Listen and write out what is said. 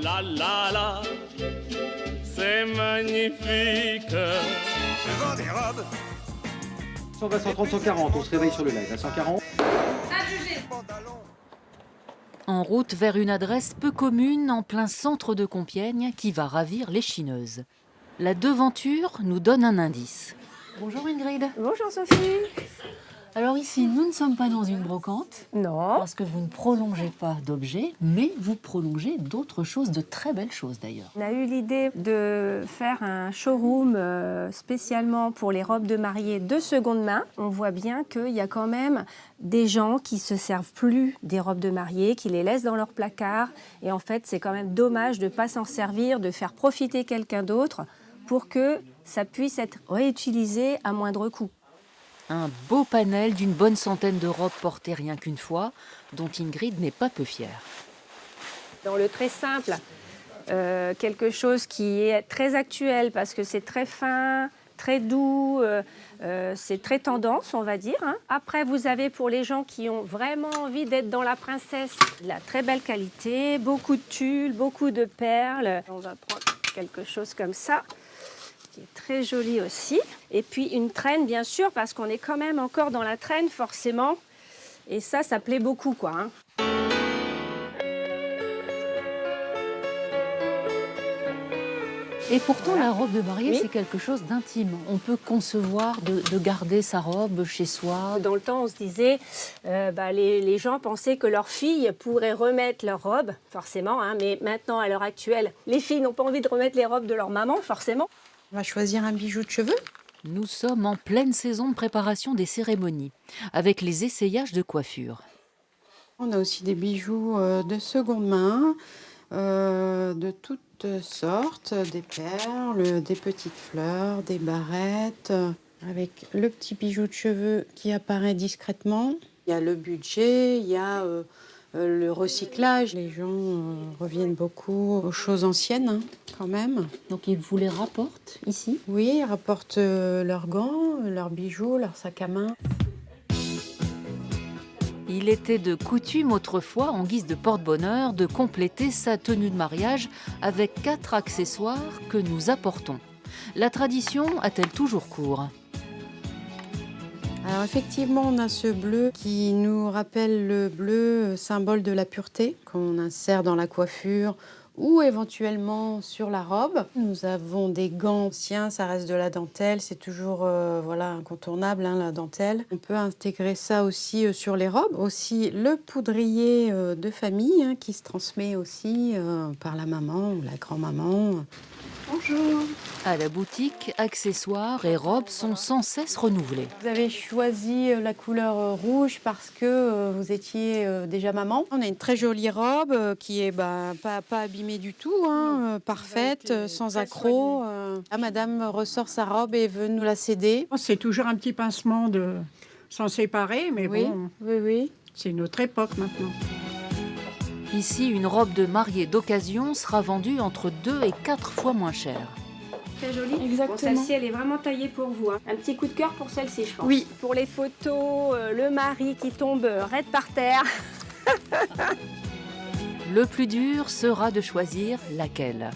là là là, c'est magnifique. Je vends des robes. 120, 130, 140, on se réveille sur le live à 140. En route vers une adresse peu commune en plein centre de Compiègne qui va ravir les chineuses. La devanture nous donne un indice. Bonjour Ingrid. Bonjour Sophie. Alors ici, nous ne sommes pas dans une brocante. Non. Parce que vous ne prolongez pas d'objets, mais vous prolongez d'autres choses, de très belles choses d'ailleurs. On a eu l'idée de faire un showroom spécialement pour les robes de mariée de seconde main. On voit bien qu'il y a quand même des gens qui se servent plus des robes de mariée, qui les laissent dans leur placard. Et en fait, c'est quand même dommage de ne pas s'en servir, de faire profiter quelqu'un d'autre pour que ça puisse être réutilisé à moindre coût. Un beau panel d'une bonne centaine de robes portées rien qu'une fois, dont Ingrid n'est pas peu fière. Dans le très simple, quelque chose qui est très actuel parce que c'est très fin, très doux, c'est très tendance, on va dire. Après, vous avez pour les gens qui ont vraiment envie d'être dans la princesse, de la très belle qualité, beaucoup de tulle, beaucoup de perles. On va prendre quelque chose comme ça, qui est très joli aussi. Et puis une traîne, bien sûr, parce qu'on est quand même encore dans la traîne, forcément. Et ça plaît beaucoup, quoi. Et pourtant, la robe de mariée, Oui. c'est quelque chose d'intime. On peut concevoir de garder sa robe chez soi. Dans le temps, on se disait, les gens pensaient que leurs filles pourraient remettre leur robe, forcément. Mais maintenant, à l'heure actuelle, les filles n'ont pas envie de remettre les robes de leur maman, forcément. On va choisir un bijou de cheveux. Nous sommes en pleine saison de préparation des cérémonies, avec les essayages de coiffure. On a aussi des bijoux de seconde main, de toutes sortes, des perles, des petites fleurs, des barrettes, avec le petit bijou de cheveux qui apparaît discrètement. Il y a le budget, il y a le recyclage. Les gens reviennent beaucoup aux choses anciennes, quand même. Donc ils vous les rapportent ici? Oui, ils rapportent leurs gants, leurs bijoux, leurs sacs à main. Il était de coutume autrefois, en guise de porte-bonheur, de compléter sa tenue de mariage avec 4 accessoires que nous apportons. La tradition a-t-elle toujours cours? Alors effectivement, on a ce bleu qui nous rappelle le bleu symbole de la pureté qu'on insère dans la coiffure ou éventuellement sur la robe. Nous avons des gants anciens, ça reste de la dentelle, c'est toujours incontournable, la dentelle. On peut intégrer ça aussi sur les robes. Aussi le poudrier de famille qui se transmet aussi par la maman ou la grand-maman. Bonjour. À la boutique, accessoires et robes sont sans cesse renouvelés. Vous avez choisi la couleur rouge parce que vous étiez déjà maman. On a une très jolie robe qui est pas abîmée du tout, parfaite, sans accroc. Madame ressort sa robe et veut nous la céder. C'est toujours un petit pincement de s'en séparer, mais Oui, bon, oui. c'est notre époque maintenant. Ici, une robe de mariée d'occasion sera vendue entre 2 et 4 fois moins cher. Très jolie. Exactement. Bon, celle-ci, elle est vraiment taillée pour vous. Un petit coup de cœur pour celle-ci, je pense. Oui. Pour les photos, le mari qui tombe raide par terre. Le plus dur sera de choisir laquelle.